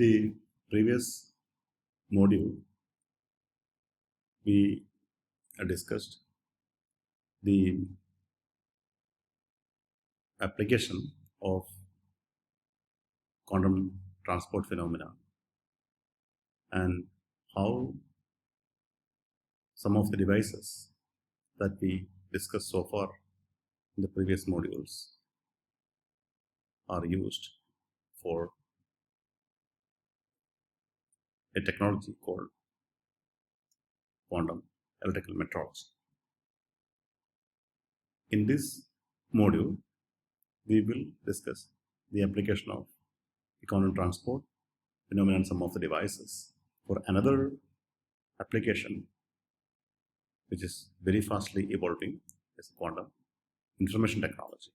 the previous module, we discussed the application of quantum transport phenomena and how some of the devices that we discussed so far in the previous modules are used for a technology called quantum electrical metrology. In this module, we will discuss the application of the quantum transport phenomena and some of the devices for another application which is very fastly evolving is quantum information technology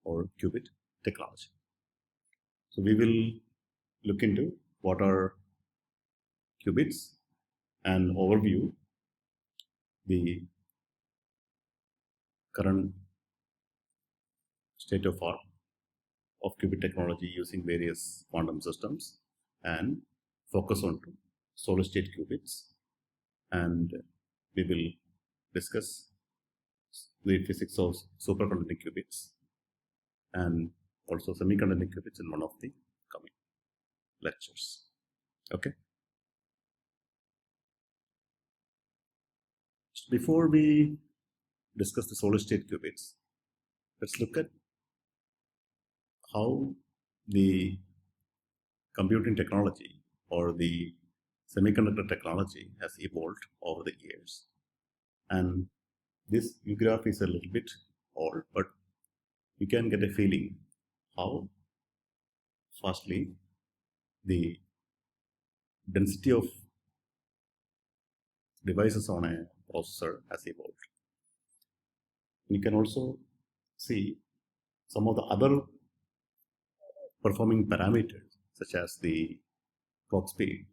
or qubit technology. So we will look into what are qubits and overview the current state of art of qubit technology using various quantum systems and focus on solid state qubits, and we will discuss the physics of superconducting qubits and also semiconducting qubits in one of the coming lectures. Okay. Before we discuss the solid state qubits, let's look at how the computing technology or the semiconductor technology has evolved over the years. And this graph is a little bit old, but you can get a feeling how fastly the density of devices on a processor has evolved. You can also see some of the other performing parameters such as the clock speed,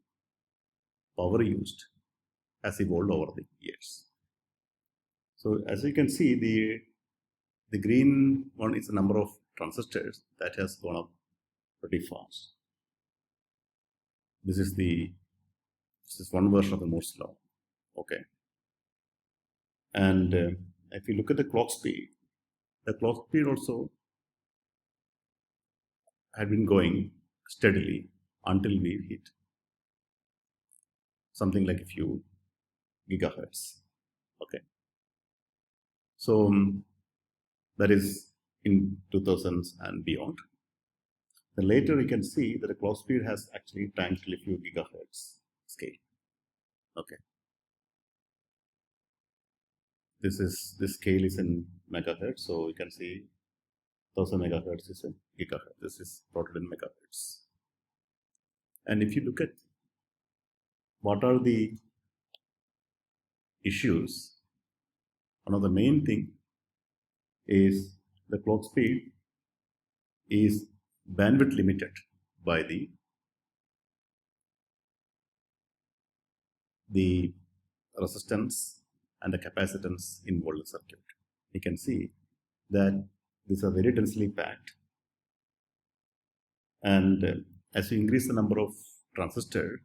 power used has evolved over the years. So as you can see, the green one is the number of transistors that has gone up pretty fast. This is one version of the Moore's law. Okay. And if you look at the clock speed also had been going steadily until we hit something like a few gigahertz. Okay. So that is in 2000s and beyond. Then later you can see that the clock speed has actually tanked till a few gigahertz scale. Okay. This scale is in megahertz, so you can see 1000 megahertz is in gigahertz. This is plotted in megahertz. And if you look at what are the issues, one of the main thing is the clock speed is bandwidth limited by the resistance and the capacitance involved in the circuit. You can see that these are very densely packed, and as you increase the number of transistors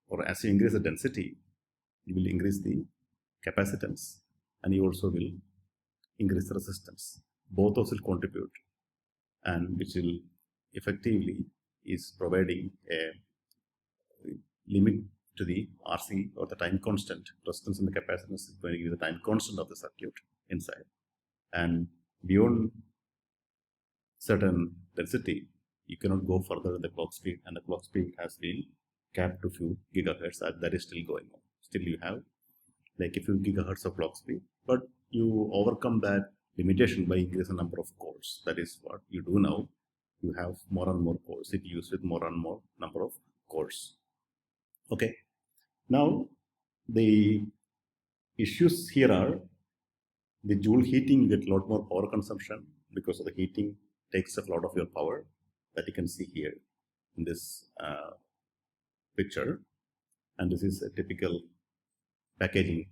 or as you increase the density, you will increase the capacitance and you also will increase the resistance. Both those will contribute, and which will effectively is providing a limit to the RC or the time constant. Resistance and the capacitance is going to give the time constant of the circuit inside, and beyond certain density you cannot go further in the clock speed, and the clock speed has been capped to few gigahertz. That is still going on. Still you have like a few gigahertz of clock speed, but you overcome that limitation by increasing the number of cores. That is what you do now. You have more and more cores, CPUs with more and more number of cores. Okay. Now the issues here are the joule heating. You get a lot more power consumption because of the heating takes up a lot of your power, that you can see here in this picture. And this is a typical packaging,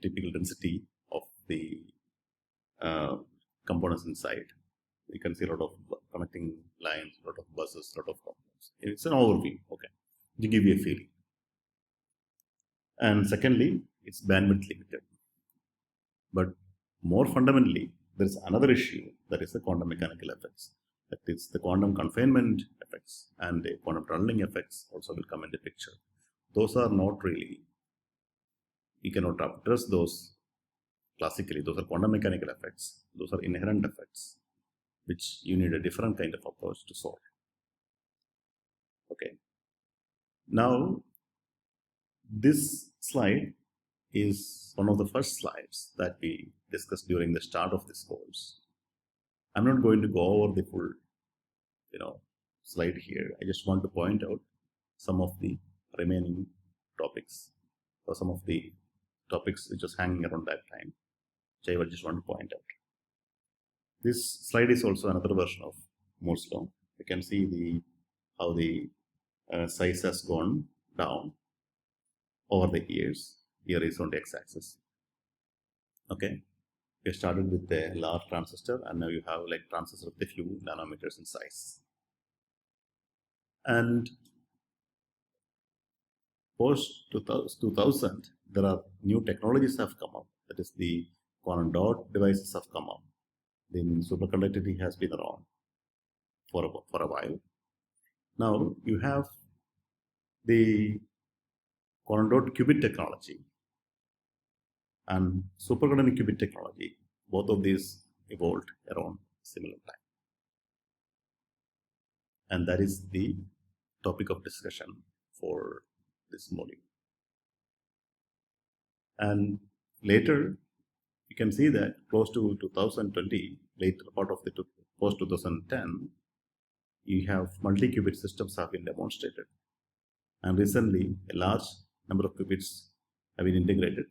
typical density of the components inside. You can see a lot of connecting lines, a lot of buses, a lot of components. It's an overview, okay, to give you a feeling. And secondly, it's bandwidth limited. But more fundamentally, there is another issue, that is the quantum mechanical effects. That is the quantum confinement effects and the quantum tunneling effects also will come in the picture. Those are not really, you cannot address those classically. Those are quantum mechanical effects. Those are inherent effects, which you need a different kind of approach to solve. Okay. Now, this slide is one of the first slides that we discussed during the start of this course. I'm not going to go over the full, slide here. I just want to point out some of the remaining topics, or some of the topics which was hanging around that time, which I just want to point out. This slide is also another version of Moore's law. You can see how the size has gone down over the years. Here is on the x-axis. Okay, we started with the large transistor, and now you have like transistor with a few nanometers in size. And post 2000, there are new technologies have come up. That is, the quantum dot devices have come up. Then superconductivity has been around for a while. Now you have the quantum dot qubit technology and superconducting qubit technology. Both of these evolved around similar time. And that is the topic of discussion for this module. And later, you can see that close to 2020, later part of the post 2010, you have multi-qubit systems have been demonstrated. And recently, a large number of qubits have been integrated,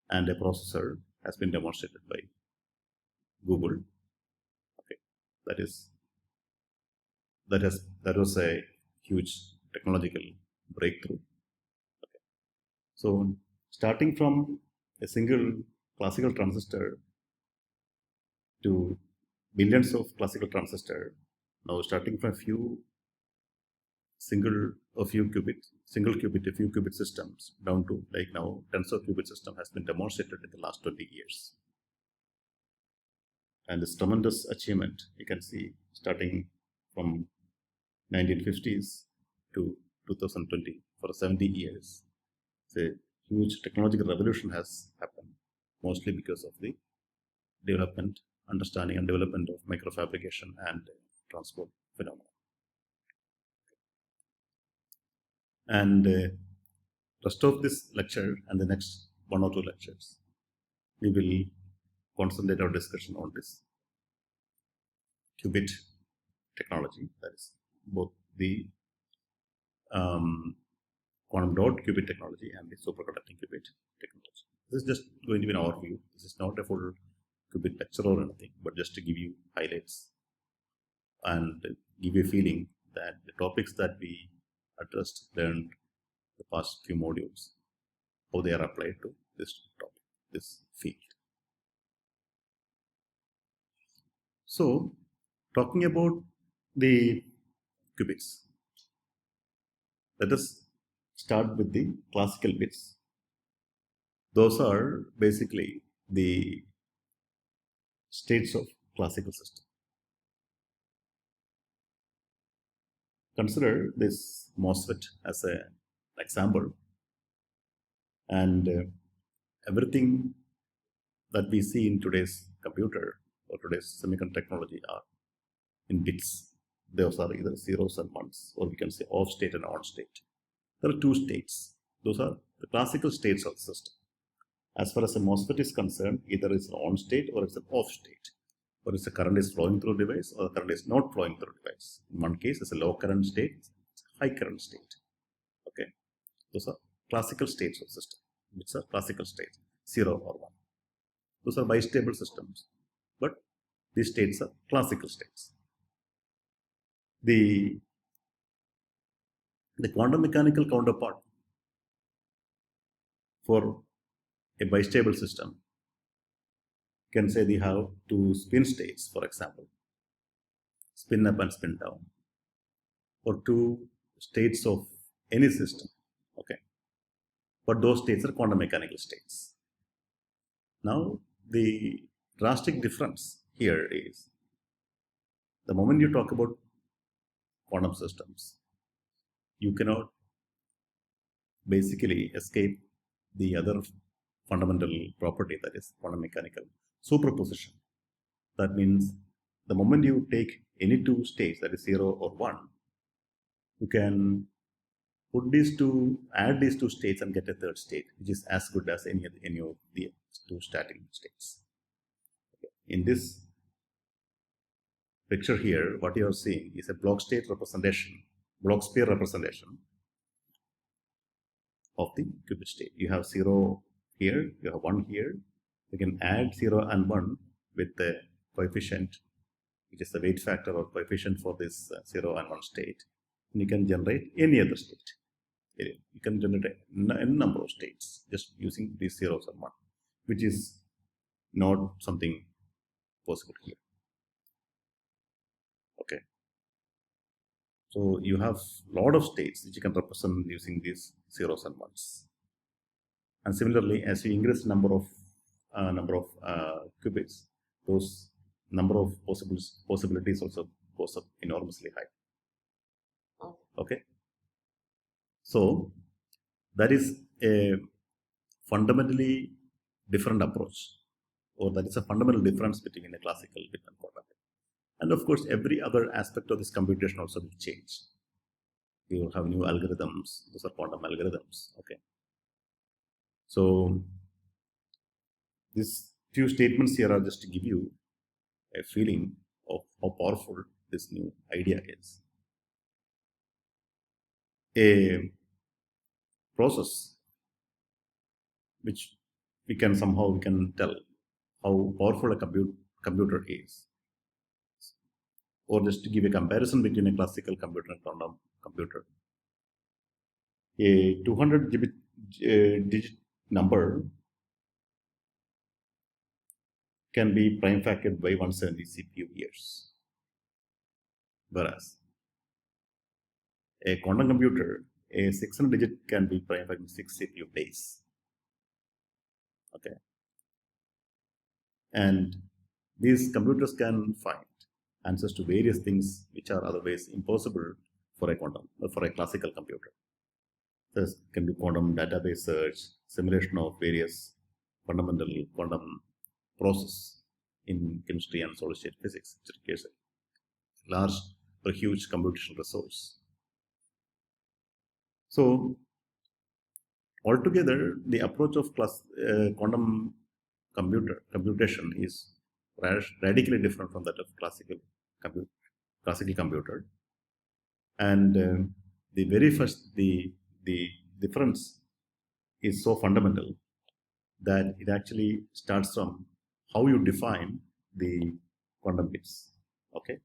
and a processor has been demonstrated by Google. Okay, that was a huge technological breakthrough. Okay. So starting from a single classical transistor to billions of classical transistor, now starting from a few qubit systems down to like now tens of qubit system has been demonstrated in the last 20 years. And this tremendous achievement, you can see, starting from 1950s to 2020, for 70 years. It's a huge technological revolution has happened, mostly because of the development, understanding and development of microfabrication and transport phenomena. And rest of this lecture and the next one or two lectures, we will concentrate our discussion on this qubit technology, that is both the quantum dot qubit technology and the superconducting qubit technology. This is just going to be an overview. This is not a full qubit lecture or anything, but just to give you highlights and give you a feeling that the topics that we addressed, learned the past few modules, how they are applied to this topic, this field. So, talking about the qubits, let us start with the classical bits. Those are basically the states of classical system. Consider this MOSFET as an example, and everything that we see in today's computer or today's semiconductor technology are in bits. Those are either zeros and ones, or we can say off state and on state. There are two states. Those are the classical states of the system. As far as a MOSFET is concerned, either it's an on state or it's an off state, or it's a current is flowing through device or the current is not flowing through device. In one case, it's a low current state, it's a high current state. Okay, those are classical states of the system. It's a classical state, 0 or 1. Those are bistable systems, but these states are classical states. The quantum mechanical counterpart for a bistable system can say they have two spin states, for example, spin up and spin down. or two states of any system, okay? But those states are quantum mechanical states. Now, the drastic difference here is the moment you talk about quantum systems, you cannot basically escape the other fundamental property, that is quantum mechanical superposition. That means the moment you take any two states, that is 0 or 1, you can add these two states and get a third state, which is as good as any of the two starting states. Okay. In this picture here, what you are seeing is a block state representation, block sphere representation of the qubit state. You have 0 here, you have 1 here. You can add 0 and 1 with the coefficient, which is the weight factor or coefficient for this 0 and 1 state. And you can generate any other state. You can generate a number of states just using these zeros and 1, which is not something possible here. Okay. So you have a lot of states which you can represent using these zeros and 1s. And similarly, as you increase number of qubits, those number of possibilities also goes up enormously high. Okay. So that is a fundamentally different approach, or that is a fundamental difference between a classical bit and quantum bit. And of course, every other aspect of this computation also will change. You will have new algorithms. Those are quantum algorithms. Okay. So these few statements here are just to give you a feeling of how powerful this new idea is. A process which we can tell how powerful a computer is, or just to give a comparison between a classical computer and quantum computer. A 200 digit number can be prime factored by 170 CPU years, whereas a quantum computer, a 600 digit can be prime factored in 6 CPU days. Okay, and these computers can find answers to various things which are otherwise impossible for a classical computer. This can be quantum database search, simulation of various fundamental quantum process in chemistry and solid state physics, which requires a large or huge computational resource. So altogether, the approach of quantum computation is radically different from that of classical computer. And the difference is so fundamental that it actually starts from how you define the quantum bits. Okay.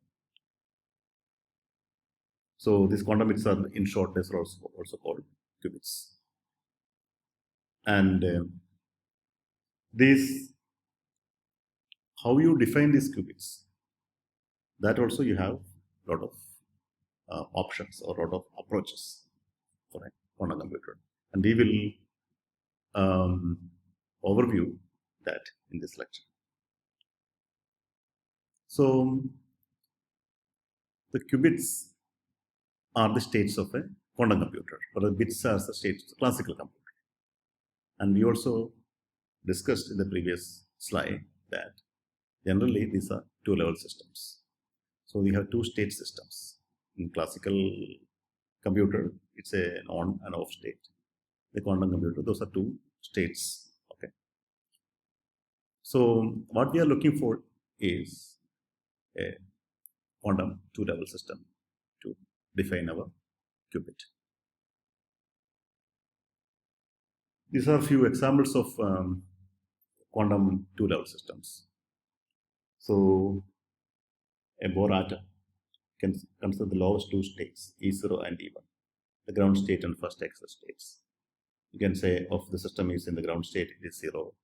So these quantum bits are, in short, these are also called qubits. And how you define these qubits, that also you have a lot of options or a lot of approaches for a quantum computer. And we will overview that in this lecture. So the qubits are the states of a quantum computer, or the bits are the states of the classical computer. And we also discussed in the previous slide that generally these are two-level systems. So we have two-state systems. In classical computer, it's an on and off state. The quantum computer, those are two states. Okay. So what we are looking for is a quantum two-level system to define our qubit. These are a few examples of quantum two-level systems. So a Bohr atom can consider the lowest two states, E0 and E1, the ground state and first excess states. You can say if the system is in the ground state, it is 0,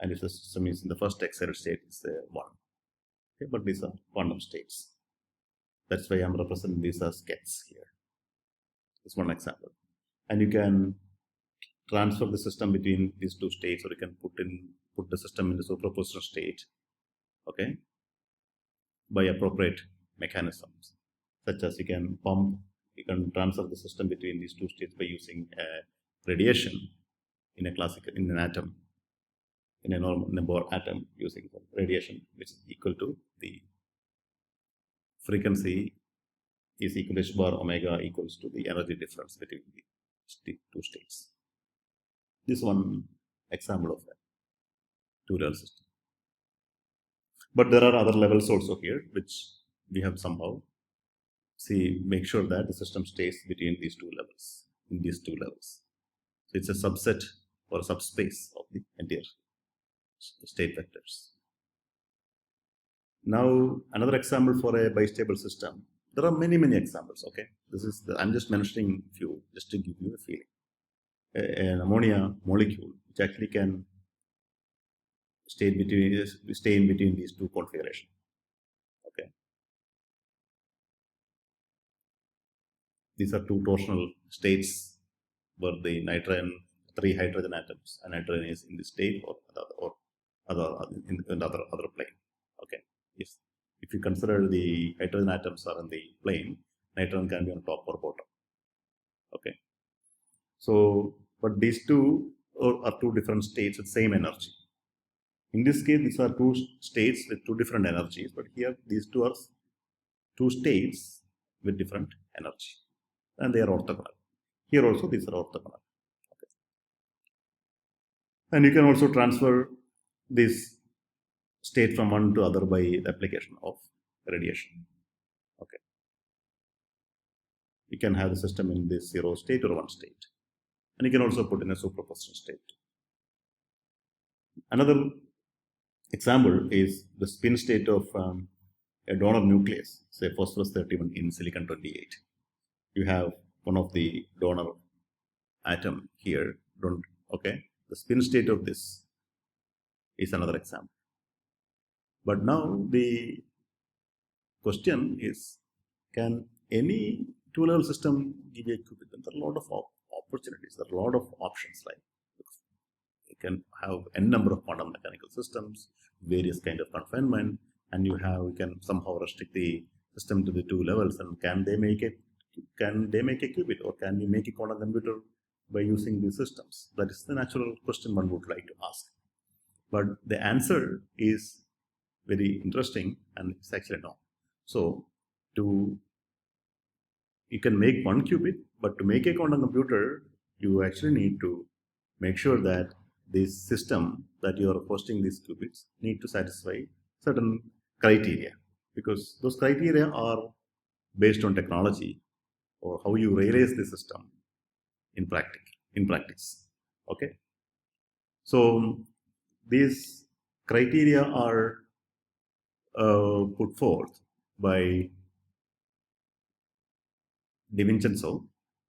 and if the system is in the first excited state, it's 1. Okay, but these are quantum states. That's why I'm representing these as gets here. It's one example. And you can transfer the system between these two states, or you can put the system in the superposition state, okay, by appropriate mechanisms, such as you can transfer the system between these two states by using radiation in an atom, in a normal Bohr atom, using radiation, which is equal to the frequency is equal to h bar omega equals to the energy difference between the two states. This one example of that two-level system. But there are other levels also here, which we have somehow make sure that the system stays between these two levels, in these two levels. So it's a subset or a subspace of the entire state vectors. Now, another example for a bistable system. There are many examples. Okay, I'm just mentioning few just to give you a feeling. An ammonia molecule which actually can stay in between these two configurations. Okay, these are two torsional states where the three hydrogen atoms, and nitrogen is in this state or in the other plane. Okay, if you consider the hydrogen atoms are in the plane, nitrogen can be on top or bottom. Okay, so but these two are two different states with same energy. In this case, these are two states with two different energies, but here these two are two states with different energy, and they are orthogonal. Here also these are orthogonal. Okay. And you can also transfer this state from one to other by the application of radiation. Okay. You can have the system in this 0 state or 1 state. And you can also put in a superposition state. Another example is the spin state of a donor nucleus, say phosphorus 31 in silicon 28. You have one of the donor atom here. Okay, the spin state of this is another example. But now the question is, can any two-level system give a qubit? There are a lot of opportunities. There are a lot of options. Like you can have n number of quantum mechanical systems, various kind of confinement, and you can somehow restrict the system to the two levels. And can they make a qubit, or can we make a quantum computer by using these systems? That is the natural question one would like to ask. But the answer is very interesting, and it's actually no. So you can make one qubit, but to make a quantum computer, you actually need to make sure that this system that you are hosting these qubits need to satisfy certain criteria, because those criteria are based on technology or how you realize the system in practice. Okay, so these criteria are put forth by DiVincenzo.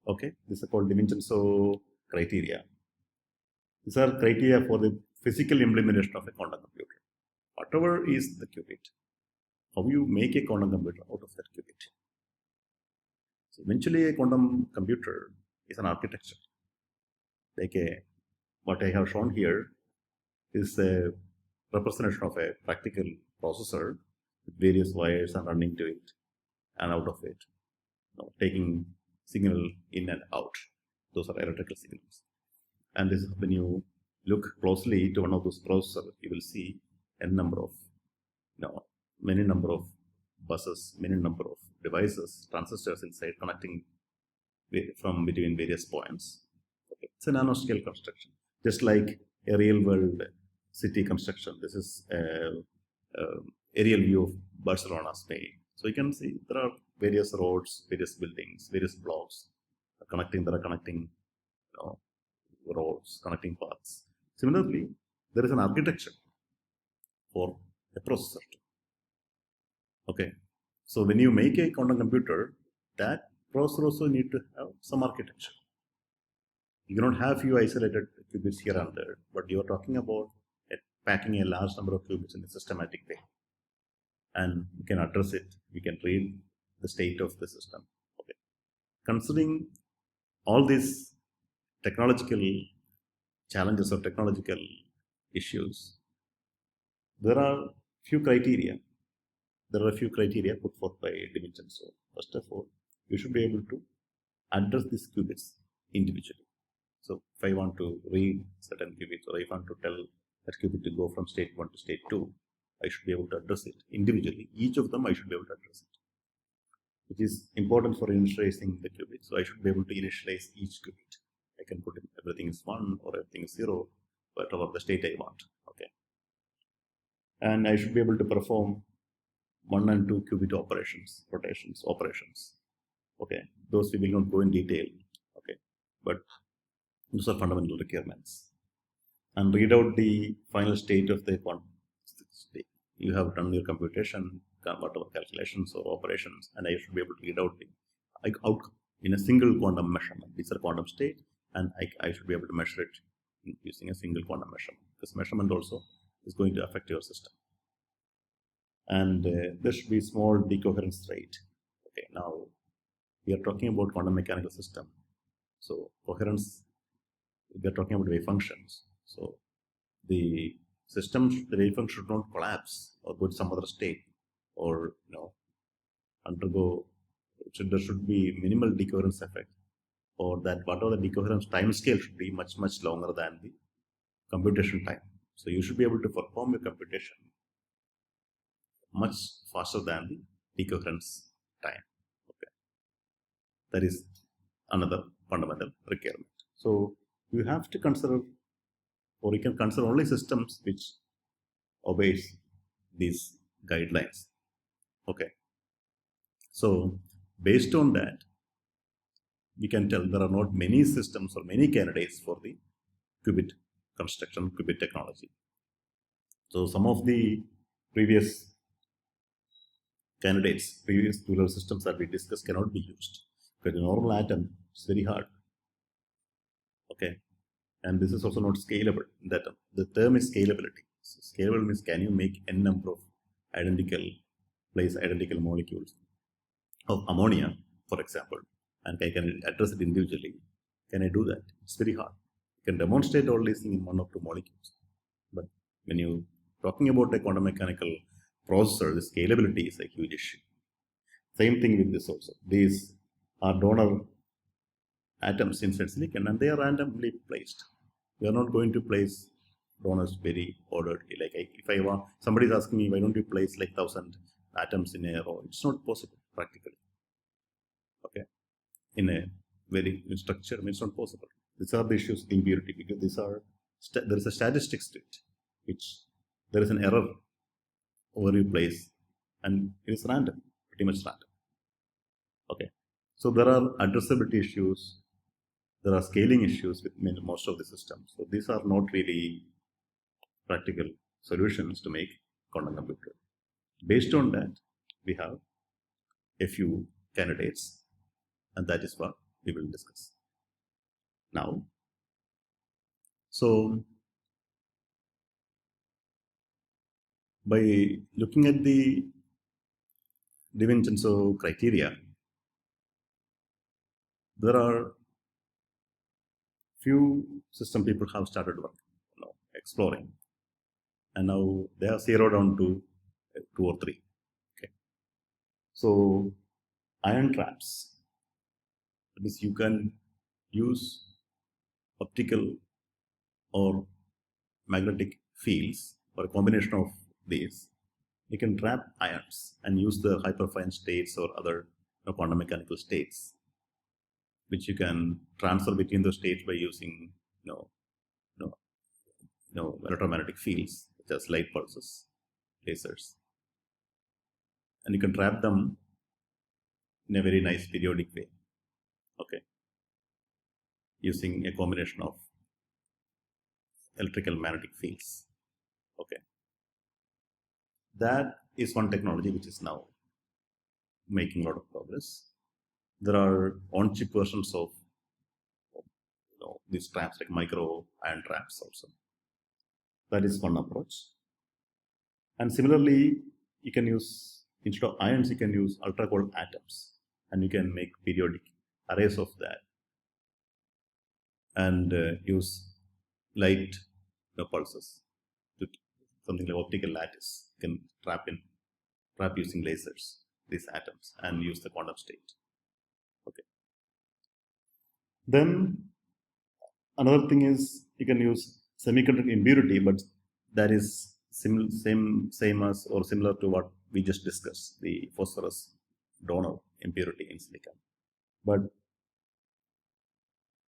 Okay, these are called DiVincenzo criteria. These are criteria for the physical implementation of a quantum computer. Whatever is the qubit, how you make a quantum computer out of that qubit. So eventually, a quantum computer is an architecture. Like what I have shown here is a representation of a practical processor with various wires and running to it and out of it, taking signal in and out. Those are electrical signals. And this is when you look closely to one of those processors, you will see many number of buses, many number of devices, transistors inside connecting from between various points. Okay. It's a nanoscale construction, just like a real-world city construction. This is a aerial view of Barcelona, Spain. So you can see there are various roads, various buildings, various blocks connecting. There are connecting roads, connecting paths. Similarly, there is an architecture for a processor. Okay, so when you make a quantum computer, that processor also need to have some architecture. You cannot have few isolated qubits here and there, but you are talking about packing a large number of qubits in a systematic way. And we can address it, we can read the state of the system. Okay. Considering all these technological challenges or technological issues, there are few criteria. There are a few criteria put forth by DiVincenzo. First of all, you should be able to address these qubits individually. So if I want to read certain qubits, or if I want to tell that qubit to go from state 1 to state 2, I should be able to address it individually. Each of them I should be able to address it, which is important for initializing the qubit. So I should be able to initialize each qubit. I can put in everything is 1 or everything is 0, whatever the state I want. Okay. And I should be able to perform 1 and 2 qubit operations, rotations, operations. Okay. Those we will not go in detail. Okay. But those are fundamental requirements. And read out the final state of the quantum state. You have done your computation, whatever calculations or operations, and I should be able to read out the outcome in a single quantum measurement. These are quantum state, and I should be able to measure it using a single quantum measurement. This measurement also is going to affect your system. And there should be small decoherence rate. Okay, now we are talking about quantum mechanical system. So coherence, we are talking about wave functions. So the system, the wave function should not collapse or go to some other state, or undergo. There should be minimal decoherence effect, or that whatever the decoherence time scale should be much longer than the computation time. So you should be able to perform your computation much faster than the decoherence time. Okay, that is another fundamental requirement. So you have to consider, or you can consider only systems which obeys these guidelines. Okay. So based on that, we can tell there are not many systems or many candidates for the qubit construction, qubit technology. So some of the previous candidates, previous dual systems that we discussed cannot be used because the normal atom is very hard. Okay. And this is also not scalable. That the term is scalability. So scalable means, can you make n number of identical molecules of ammonia, for example, and I can address it individually. Can I do that? It's very hard. You can demonstrate all these things in 1 or 2 molecules. But when you're talking about a quantum mechanical processor, the scalability is a huge issue. Same thing with this also. These are donor atoms inside silicon, and they are randomly placed. We are not going to place donors very orderly. Like if I want, somebody is asking me, why don't you place like 1,000 atoms in a row? It's not possible practically. Okay, in a very structure, it's not possible. These are the issues of impurity, because these are there is a statistics to it, which there is an error over you place, and it is random, pretty much random. Okay, so there are addressability issues. There are scaling issues with most of the systems. So these are not really practical solutions to make quantum computer. Based on that, we have a few candidates, and that is what we will discuss now. So by looking at the DiVincenzo criteria, there are few system people have started exploring, and now they have zeroed down to 2 or 3. Okay, so ion traps. That means you can use optical or magnetic fields, or a combination of these. You can trap ions and use the hyperfine states or other quantum mechanical states, which you can transfer between those states by using electromagnetic fields such as light pulses, lasers, and you can trap them in a very nice periodic way. Okay, using a combination of electrical magnetic fields. Okay, that is one technology which is now making a lot of progress. There are on-chip versions of these traps, like micro ion traps also. That is one approach. And similarly, you can use, instead of ions, you can use ultra cold atoms, and you can make periodic arrays of that. and use light pulses to something like optical lattice. You can trap using lasers these atoms and use the quantum state. Okay. Then another thing is you can use semiconductor impurity, but that is same as or similar to what we just discussed, the phosphorus donor impurity in silicon. But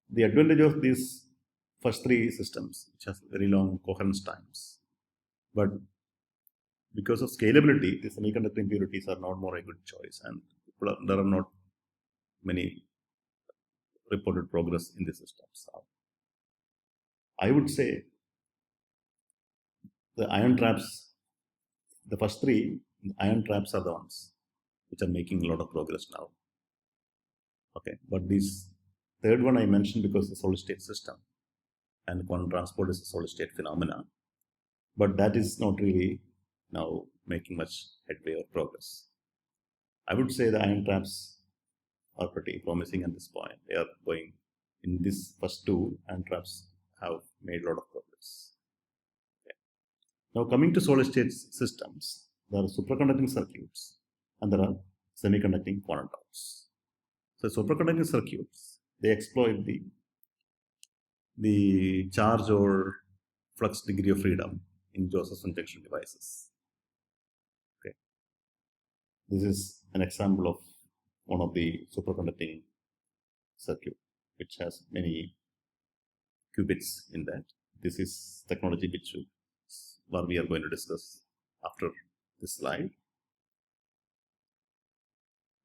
the advantage of these first three systems, which has very long coherence times, but because of scalability, the semiconductor impurities are not more a good choice, and there are not many reported progress in the systems. I would say the ion traps, the first three ion traps are the ones which are making a lot of progress now. Okay, but this third one I mentioned because the solid state system and quantum transport is a solid state phenomena, but that is not really now making much headway or progress. I would say the ion traps are pretty promising at this point. They are going in this first two ion traps have made a lot of progress. Okay. Now coming to solid state systems, there are superconducting circuits and there are semiconducting quantum dots. So superconducting circuits, they exploit the charge or flux degree of freedom in Josephson junction devices. Okay. This is an example of one of the superconducting circuit which has many qubits in that. This is technology which what we are going to discuss after this slide.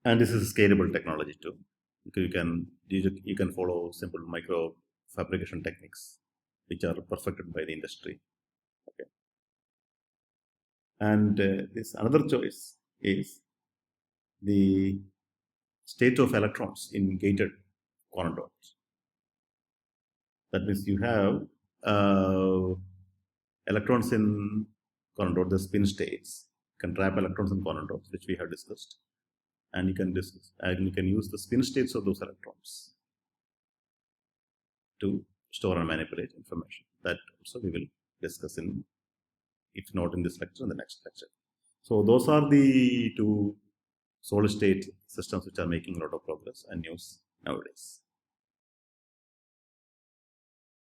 And this is scalable technology too. You can follow simple micro fabrication techniques which are perfected by the industry. Okay. And this another choice is the state of electrons in gated quantum dots. That means you have electrons in quantum dot, the spin states can trap electrons in quantum dots, which we have discussed, and you can use the spin states of those electrons to store and manipulate information. That also we will discuss in, if not in this lecture, in the next lecture. So those are the two solid state systems which are making a lot of progress and news nowadays.